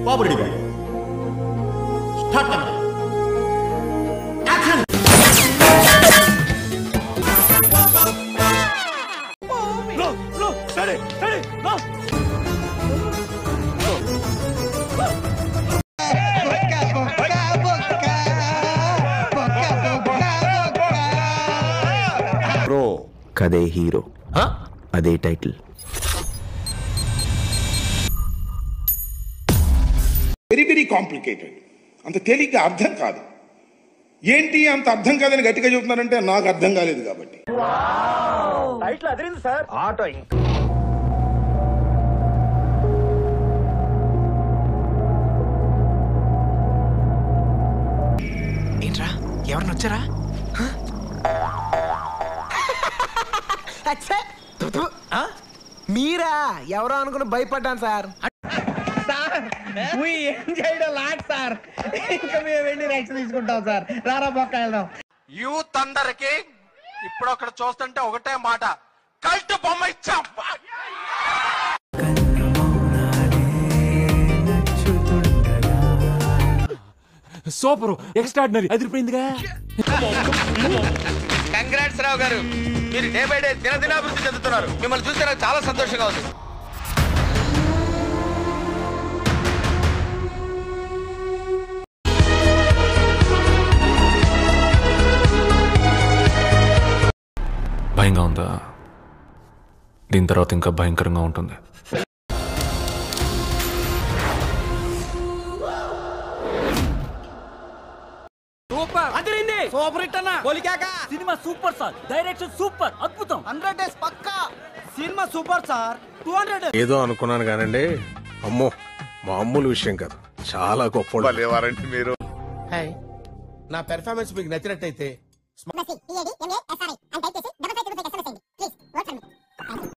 బాబు ready start action. కదే hero, అదే title. Very very complicated, అంత తేలిగ్గా అర్థం కాదు. ఏంటి అంత అర్థం కాదని గట్టిగా చెబుతున్నారంటే నాకు అర్థం కాలేదు కాబట్టి. ఏంట్రా ఎవరిని వచ్చారా? మీరా? ఎవరో అనుకుని భయపడ్డాను సార్. ఇంకా మేము వెళ్ళి రైట్స్ తీసుకుంటాం సార్. రారా పక్క వెళ్దాం. యూత్ అందరికి ఇప్పుడు అక్కడ చూస్తుంటే ఒకటే మాట, కల్ట్ బొమ్మ ఇచ్చాం. సూపర్, ఎక్స్ట్రాడినరీ, అదిరిపోయిందిగా. కంగ్రాట్స్ రావు గారు, మీరు డే బై డే దినదినాభివృద్ధి చెందుతున్నారు. మిమ్మల్ని చూస్తే నాకు చాలా సంతోషంగా ఉంది. భయంగా ఉందా? దీని తర్వాత ఇంకా భయంకరంగా ఉంటుంది. సూపర్ హిట్ అన్న. Cinema super sir, direction super, అద్భుతం. 100 డేస్ పక్కా. Cinema super sir. 200 ఏదో అనుకున్నాను కానండి, అమ్మో మామూలు విషయం కాదు, చాలా గొప్ప మీరు. నా పెర్ఫార్మెన్స్ మీకు నచ్చినట్టయితే